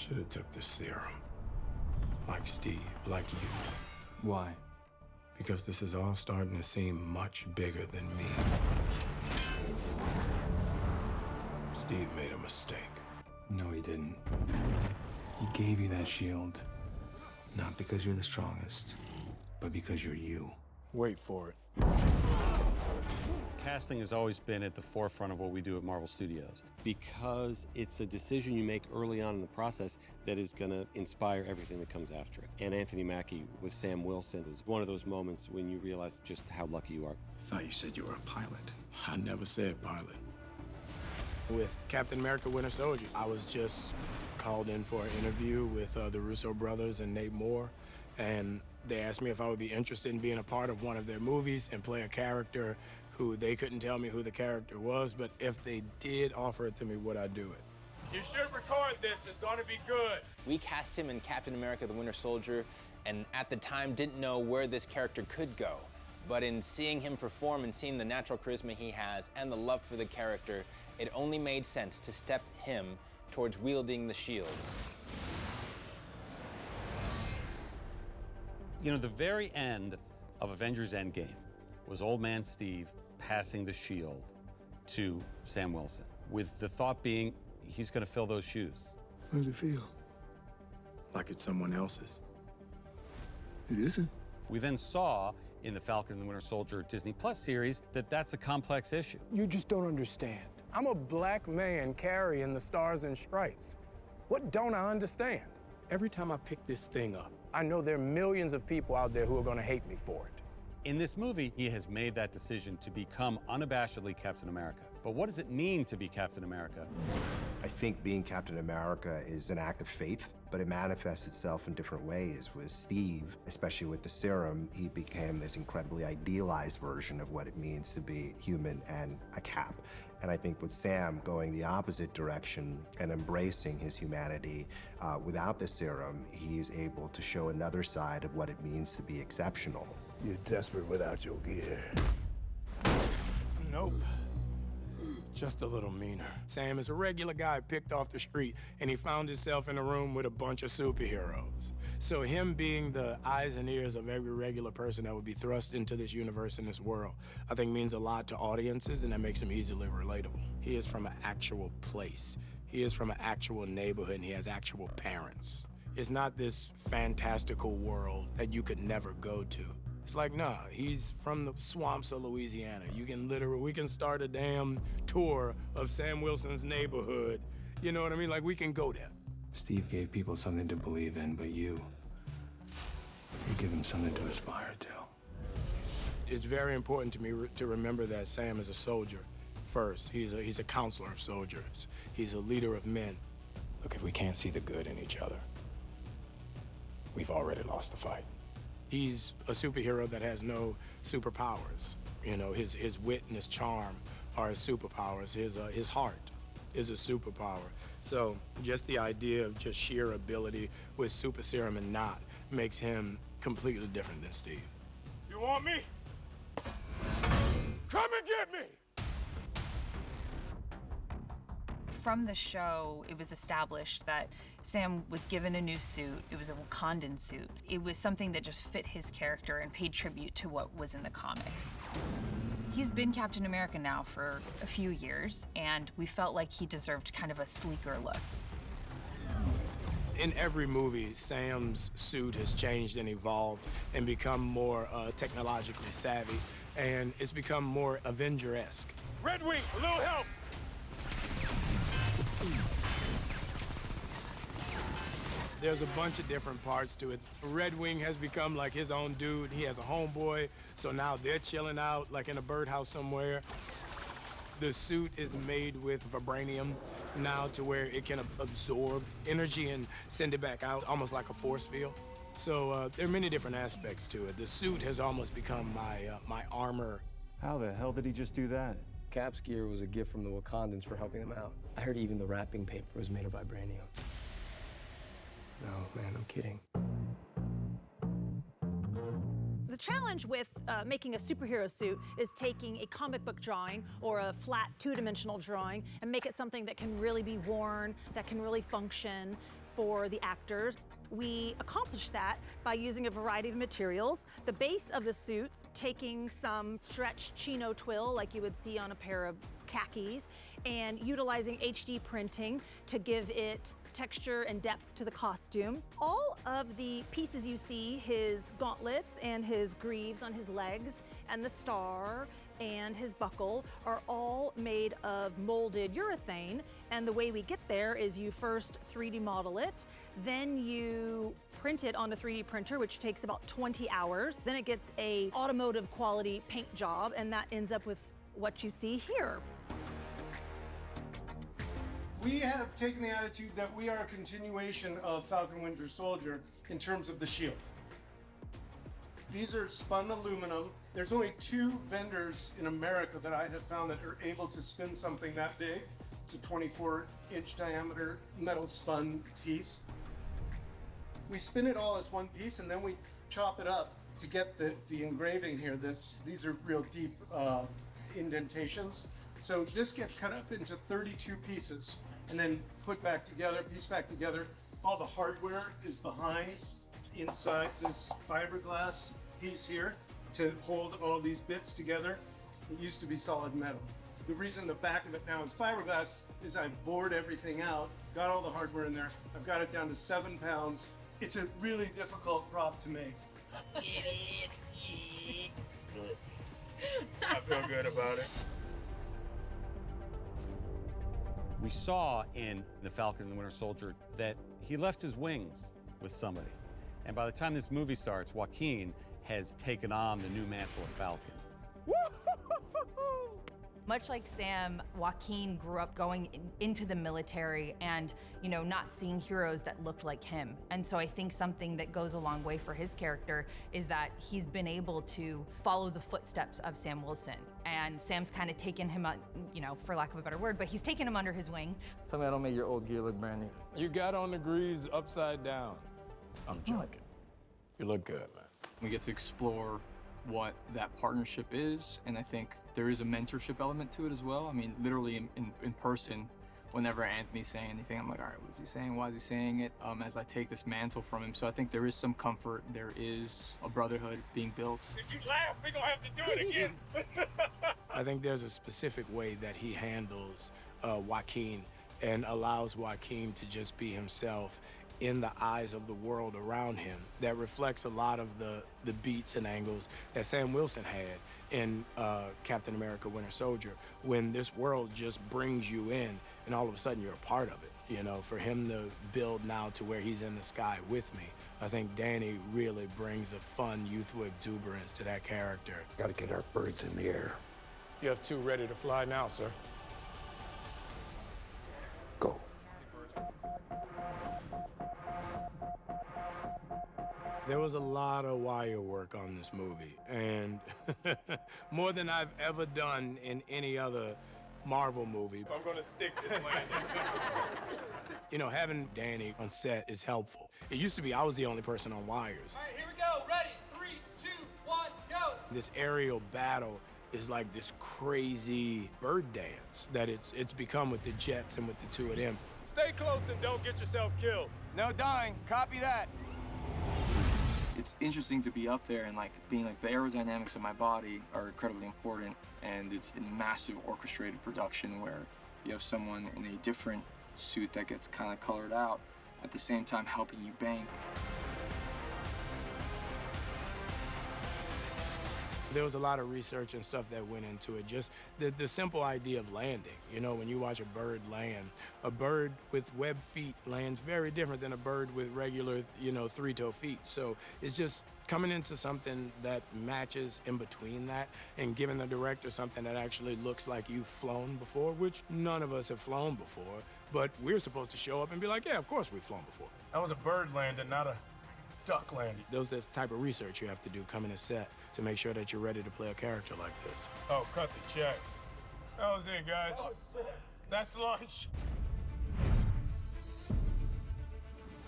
Should have took the serum. Like Steve, like you. Why? Because this is all starting to seem much bigger than me. Steve made a mistake. No, he didn't. He gave you that shield, not because you're the strongest, but because you're you. Wait for it. Casting has always been at the forefront of what we do at Marvel Studios. Because it's a decision you make early on in the process that is going to inspire everything that comes after it. And Anthony Mackie with Sam Wilson is one of those moments when you realize just how lucky you are. I thought you said you were a pilot. I never said pilot. With Captain America Winter Soldier, I was just called in for an interview with the Russo brothers and Nate Moore, and they asked me if I would be interested in being a part of one of their movies and play a character who they couldn't tell me who the character was, but if they did offer it to me, would I do it? You should record this, it's gonna be good. We cast him in Captain America the Winter Soldier, and at the time didn't know where this character could go. But in seeing him perform and seeing the natural charisma he has and the love for the character, it only made sense to step him towards wielding the shield. You know, the very end of Avengers Endgame was Old Man Steve passing the shield to Sam Wilson, with the thought being he's going to fill those shoes. How does it feel? Like it's someone else's. It isn't. We then saw in the Falcon and the Winter Soldier Disney Plus series that that's a complex issue. You just don't understand. I'm a black man carrying the stars and stripes. What don't I understand? Every time I pick this thing up, I know there are millions of people out there who are gonna hate me for it. In this movie, he has made that decision to become unabashedly Captain America. But what does it mean to be Captain America? I think being Captain America is an act of faith, but it manifests itself in different ways. With Steve, especially with the serum, he became this incredibly idealized version of what it means to be human and a Cap. And I think with Sam going the opposite direction and embracing his humanity without the serum, he's able to show another side of what it means to be exceptional. You're desperate without your gear. Nope. Just a little meaner. Sam is a regular guy picked off the street, and he found himself in a room with a bunch of superheroes. So him being the eyes and ears of every regular person that would be thrust into this universe and this world, I think means a lot to audiences, and that makes him easily relatable. He is from an actual place. He is from an actual neighborhood, and he has actual parents. It's not this fantastical world that you could never go to. It's like, nah, he's from the swamps of Louisiana. We can start a damn tour of Sam Wilson's neighborhood. You know what I mean? Like, we can go there. Steve gave people something to believe in, but you give them something to aspire to. It's very important to me to remember that Sam is a soldier first. He's a counselor of soldiers. He's a leader of men. Look, if we can't see the good in each other, we've already lost the fight. He's a superhero that has no superpowers. You know, his wit and his charm are his superpowers. His heart is a superpower. So just the idea of just sheer ability with super serum and not makes him completely different than Steve. You want me? Come and get me! From the show, it was established that Sam was given a new suit. It was a Wakandan suit. It was something that just fit his character and paid tribute to what was in the comics. He's been Captain America now for a few years, and we felt like he deserved kind of a sleeker look. In every movie, Sam's suit has changed and evolved and become more technologically savvy, and it's become more Avenger-esque. Red Wing, a little help! There's a bunch of different parts to it. Red Wing has become like his own dude. He has a homeboy, so now they're chilling out like in a birdhouse somewhere. The suit is made with vibranium now to where it can absorb energy and send it back out, almost like a force field. So there are many different aspects to it. The suit has almost become my armor. How the hell did he just do that? Cap's gear was a gift from the Wakandans for helping them out. I heard even the wrapping paper was made of vibranium. No, man, I'm kidding. The challenge with making a superhero suit is taking a comic book drawing or a flat two-dimensional drawing and make it something that can really be worn, that can really function for the actors. We accomplish that by using a variety of materials. The base of the suits, taking some stretched chino twill like you would see on a pair of khakis, and utilizing HD printing to give it texture and depth to the costume. All of the pieces you see, his gauntlets and his greaves on his legs, and the star and his buckle, are all made of molded urethane. And the way we get there is you first 3D model it, then you print it on a 3D printer, which takes about 20 hours. Then it gets a automotive quality paint job, and that ends up with what you see here. We have taken the attitude that we are a continuation of Falcon Winter Soldier in terms of the shield. These are spun aluminum. There's only 2 vendors in America that I have found that are able to spin something that big. It's a 24-inch diameter metal spun piece. We spin it all as one piece, and then we chop it up to get the engraving here. These are real deep indentations. So this gets cut up into 32 pieces and then put back together, piece back together. All the hardware is behind, inside this fiberglass piece here to hold all these bits together. It used to be solid metal. The reason the back of it now is fiberglass is I bored everything out, got all the hardware in there. I've got it down to 7 pounds. It's a really difficult prop to make. I feel good about it. We saw in The Falcon and the Winter Soldier that he left his wings with somebody. And by the time this movie starts, Joaquin has taken on the new mantle of Falcon. Much like Sam, Joaquin grew up going into the military and, you know, not seeing heroes that looked like him. And so I think something that goes a long way for his character is that he's been able to follow the footsteps of Sam Wilson. And Sam's kind of taken him, you know, for lack of a better word, but he's taken him under his wing. Tell me I don't make your old gear look brand new. You got on the greaves upside down. I'm joking. You look good, man. We get to explore what that partnership is, and I think there is a mentorship element to it as well. I mean, literally in person, whenever Anthony's saying anything, I'm like, all right, what is he saying? Why is he saying it? As I take this mantle from him. So I think there is some comfort. There is a brotherhood being built. If you laugh, we're gonna have to do it again. I think there's a specific way that he handles Joaquin and allows Joaquin to just be himself in the eyes of the world around him that reflects a lot of the beats and angles that Sam Wilson had in Captain America Winter Soldier, when this world just brings you in and all of a sudden you're a part of it. You know, for him to build now to where he's in the sky with me, I think Danny really brings a fun, youthful exuberance to that character. Gotta get our birds in the air. You have 2 ready to fly now, sir. Go. There was a lot of wire work on this movie, and more than I've ever done in any other Marvel movie. I'm gonna stick this landing. You know, having Danny on set is helpful. It used to be I was the only person on wires. All right, here we go. Ready? 3, 2, 1, go. This aerial battle is like this crazy bird dance that it's become with the jets and with the 2 of them. Stay close and don't get yourself killed. No dying. Copy that. It's interesting to be up there and like being like the aerodynamics of my body are incredibly important, and it's a massive orchestrated production where you have someone in a different suit that gets kind of colored out at the same time helping you bank. There was a lot of research and stuff that went into it. Just the simple idea of landing. You know, when you watch a bird land, a bird with webbed feet lands very different than a bird with regular, you know, 3-toe feet. So it's just coming into something that matches in between that and giving the director something that actually looks like you've flown before, which none of us have flown before. But we're supposed to show up and be like, yeah, of course we've flown before. That was a bird landing, not a duck landing. Those the type of research you have to do coming to set to make sure that you're ready to play a character like this. Oh, cut the check. That was it, guys. Oh, that's lunch.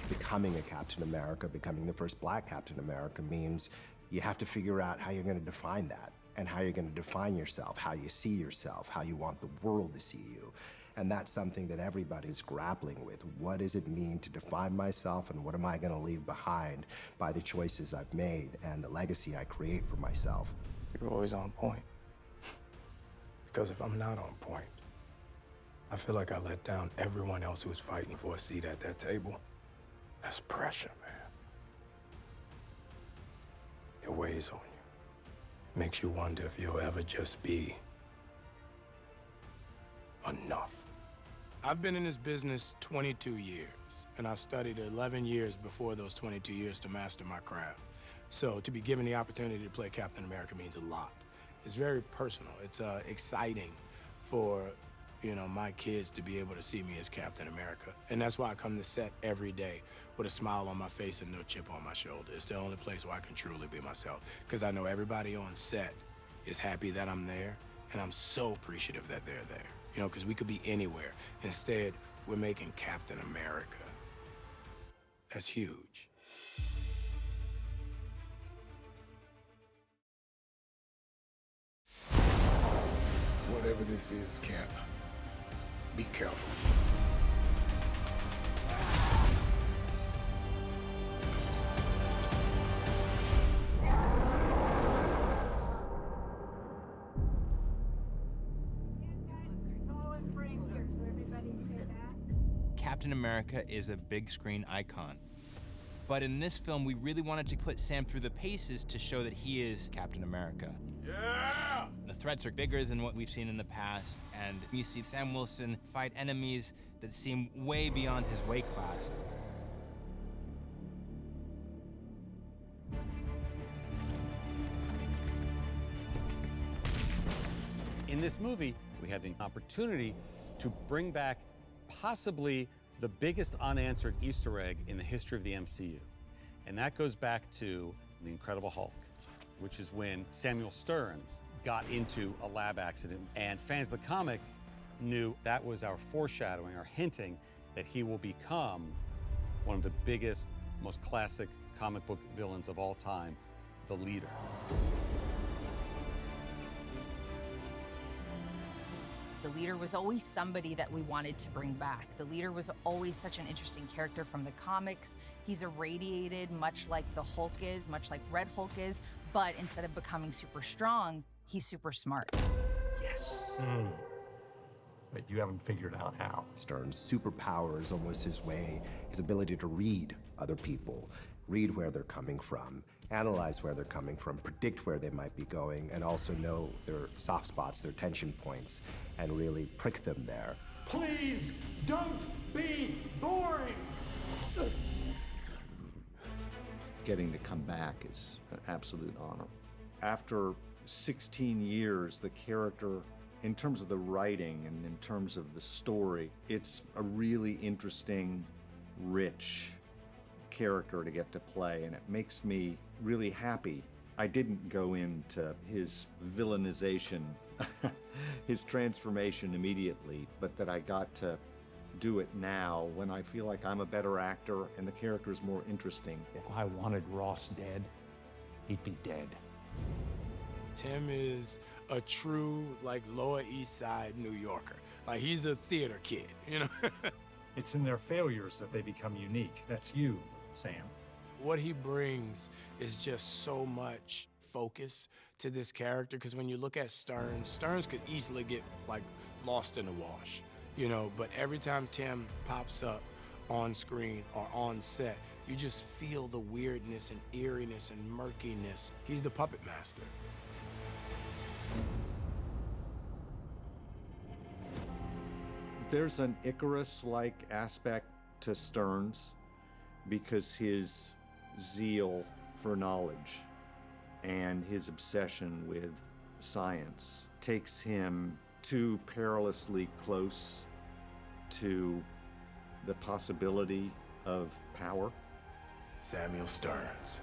Becoming a Captain America, becoming the first Black Captain America, means you have to figure out how you're going to define that and how you're going to define yourself, how you see yourself, how you want the world to see you. And that's something that everybody's grappling with. What does it mean to define myself, and what am I going to leave behind by the choices I've made and the legacy I create for myself? You're always on point. Because if I'm not on point, I feel like I let down everyone else who's fighting for a seat at that table. That's pressure, man. It weighs on you. Makes you wonder if you'll ever just be enough. I've been in this business 22 years, and I studied 11 years before those 22 years to master my craft. So to be given the opportunity to play Captain America means a lot. It's very personal. It's exciting for, my kids to be able to see me as Captain America. And that's why I come to set every day with a smile on my face and no chip on my shoulder. It's the only place where I can truly be myself, because I know everybody on set is happy that I'm there, and I'm so appreciative that they're there. Because we could be anywhere. Instead, we're making Captain America. That's huge. Whatever this is, Cap, be careful. Captain America is a big screen icon. But in this film, we really wanted to put Sam through the paces to show that he is Captain America. Yeah! The threats are bigger than what we've seen in the past, and you see Sam Wilson fight enemies that seem way beyond his weight class. In this movie, we had the opportunity to bring back possibly the biggest unanswered Easter egg in the history of the MCU. And that goes back to The Incredible Hulk, which is when Samuel Stearns got into a lab accident, and fans of the comic knew that was our foreshadowing, our hinting that he will become one of the biggest, most classic comic book villains of all time, the Leader. The Leader was always somebody that we wanted to bring back. The Leader was always such an interesting character from the comics. He's irradiated, much like the Hulk is, much like Red Hulk is, but instead of becoming super strong, he's super smart. Yes. But you haven't figured out how. Stearns' superpower is almost his way, his ability to read other people, read where they're coming from, analyze where they're coming from, predict where they might be going, and also know their soft spots, their tension points, and really prick them there. Please don't be boring. Getting to come back is an absolute honor. After 16 years, the character, in terms of the writing and in terms of the story, it's a really interesting, rich character to get to play, and it makes me really happy. I didn't go into his villainization, his transformation immediately, but that I got to do it now when I feel like I'm a better actor and the character is more interesting. If I wanted Ross dead, he'd be dead. Tim is a true, Lower East Side New Yorker. He's a theater kid, It's in their failures that they become unique. That's you, Sam. What he brings is just so much focus to this character, because when you look at Stearns could easily get lost in the wash, but every time Tim pops up on screen or on set, you just feel the weirdness and eeriness and murkiness. He's the puppet master. There's an Icarus-like aspect to Stearns because his zeal for knowledge and his obsession with science takes him too perilously close to the possibility of power. Samuel Stearns.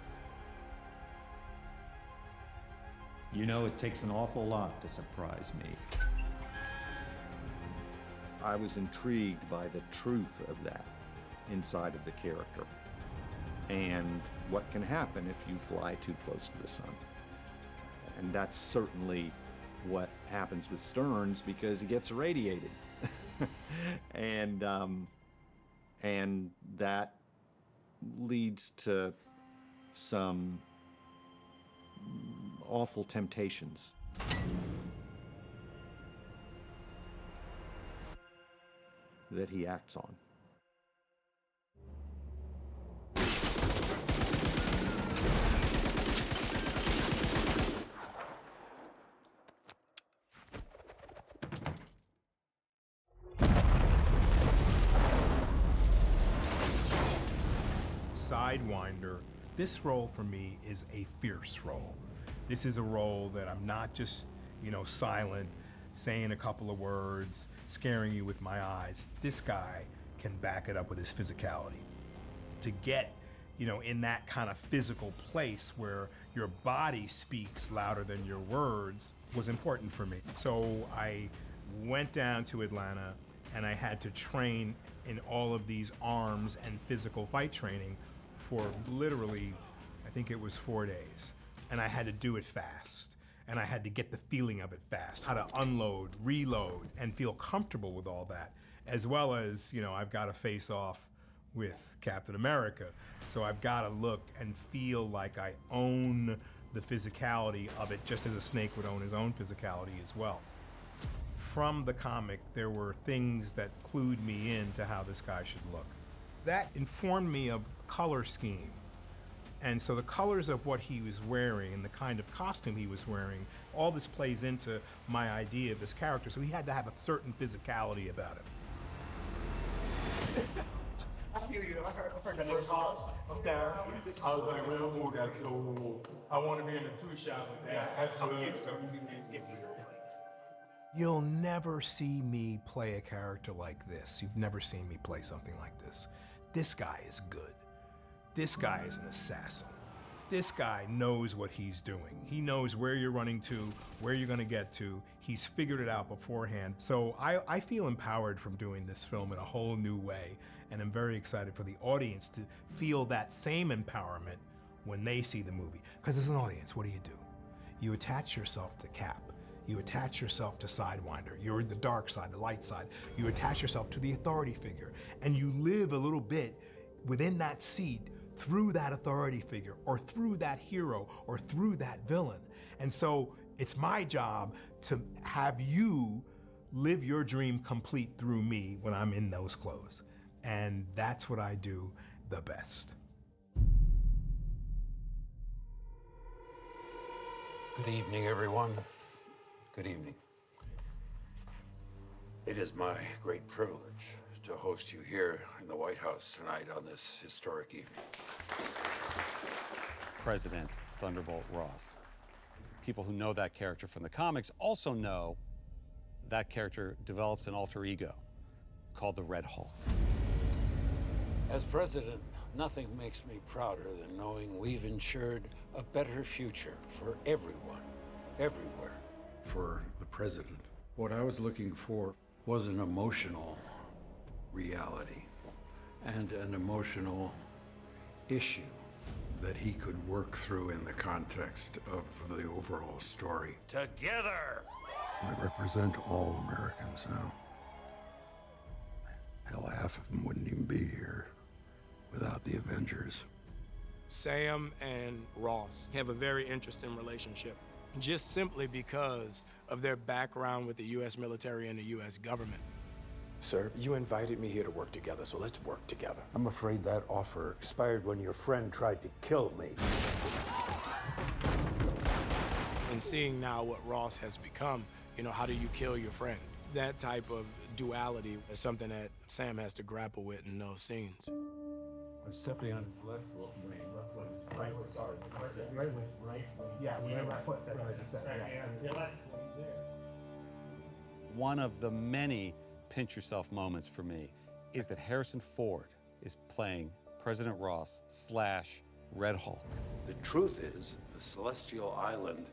It takes an awful lot to surprise me. I was intrigued by the truth of that inside of the character and what can happen if you fly too close to the sun. And that's certainly what happens with Stearns because he gets irradiated. and that leads to some awful temptations. That he acts on. Sidewinder, this role for me is a fierce role. This is a role that I'm not just, silent, saying a couple of words, scaring you with my eyes. This guy can back it up with his physicality. To get, in that kind of physical place where your body speaks louder than your words was important for me. So I went down to Atlanta and I had to train in all of these arms and physical fight training for literally, I think it was 4 days. And I had to do it fast. And I had to get the feeling of it fast, how to unload, reload, and feel comfortable with all that. As well as, I've got to face off with Captain America. So I've got to look and feel like I own the physicality of it, just as a snake would own his own physicality as well. From the comic, there were things that clued me in to how this guy should look. That informed me of color scheme. And so the colors of what he was wearing and the kind of costume he was wearing, all this plays into my idea of this character. So he had to have a certain physicality about him. I feel you. I heard the first talk up there. I was like, well, that's cool. I want to be in the two shot with that. That's good. You'll never see me play a character like this. You've never seen me play something like this. This guy is good. This guy is an assassin. This guy knows what he's doing. He knows where you're running to, where you're gonna get to. He's figured it out beforehand. So I feel empowered from doing this film in a whole new way, and I'm very excited for the audience to feel that same empowerment when they see the movie. Because as an audience, what do? You attach yourself to Cap. You attach yourself to Sidewinder. You're the dark side, the light side. You attach yourself to the authority figure, and you live a little bit within that seat through that authority figure, or through that hero, or through that villain. And so it's my job to have you live your dream complete through me when I'm in those clothes. And that's what I do the best. Good evening, everyone. Good evening. It is my great privilege to host you here in the White House tonight on this historic evening. President Thunderbolt Ross. People who know that character from the comics also know that character develops an alter ego called the Red Hulk. As president, nothing makes me prouder than knowing we've ensured a better future for everyone, everywhere. For the president, what I was looking for was an emotional reality and an emotional issue that he could work through in the context of the overall story. Together! I represent all Americans now. Hell, half of them wouldn't even be here without the Avengers. Sam and Ross have a very interesting relationship, just simply because of their background with the U.S. military and the U.S. government. Sir, you invited me here to work together, so let's work together. I'm afraid that offer expired when your friend tried to kill me. And seeing now what Ross has become, how do you kill your friend? That type of duality is something that Sam has to grapple with in those scenes. It's definitely on his left foot. Right foot, sorry. Right. Yeah, right foot. That's what I said. One of the many pinch yourself moments for me is that Harrison Ford is playing President Ross / Red Hulk. The truth is, the Celestial Island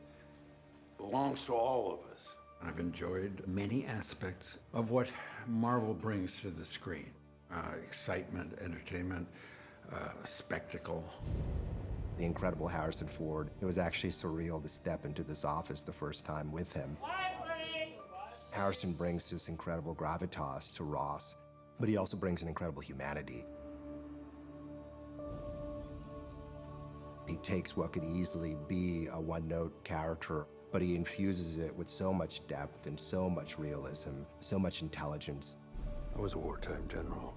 belongs to all of us. I've enjoyed many aspects of what Marvel brings to the screen. Excitement, entertainment, spectacle. The incredible Harrison Ford. It was actually surreal to step into this office the first time with him. Harrison brings this incredible gravitas to Ross, but he also brings an incredible humanity. He takes what could easily be a one-note character, but he infuses it with so much depth and so much realism, so much intelligence. I was a wartime general.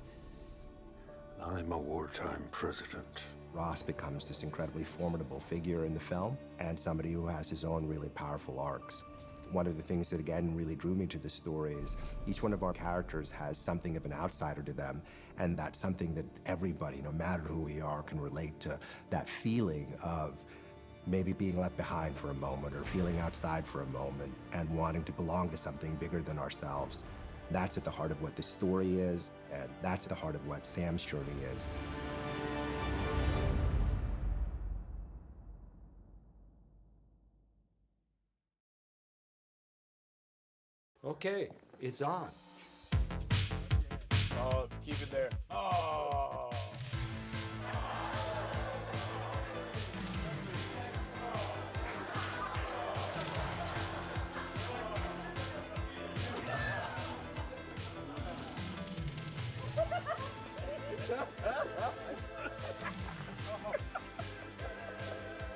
I'm a wartime president. Ross becomes this incredibly formidable figure in the film and somebody who has his own really powerful arcs. One of the things that, again, really drew me to the story is each one of our characters has something of an outsider to them, and that's something that everybody, no matter who we are, can relate to. That feeling of maybe being left behind for a moment or feeling outside for a moment and wanting to belong to something bigger than ourselves. That's at the heart of what the story is, and that's at the heart of what Sam's journey is. Okay, it's on. Oh, keep it there. Oh.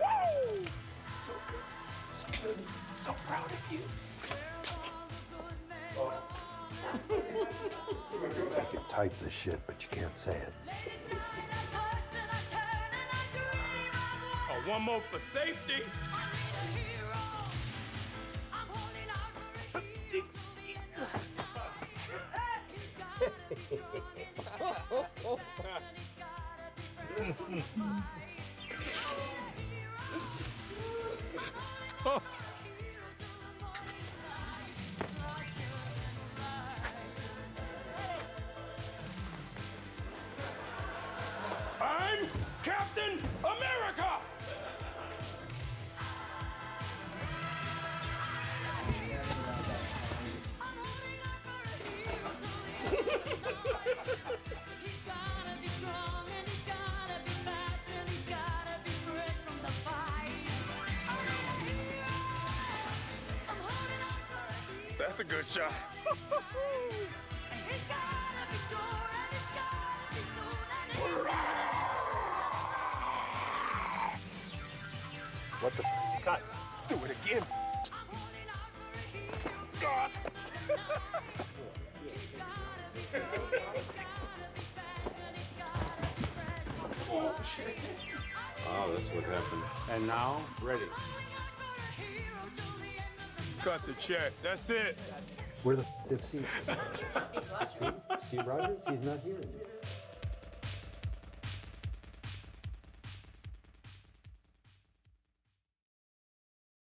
Woo! So good. So good. So proud of you. You can type this shit, but you can't say it. Oh, one more for safety. I'm Captain America! That's a good shot. What the God, do it again. God. Oh, shit. Oh, that's what happened. And now, ready. Cut the check. That's it. Where the is Steve? Steve Rogers? He's not here.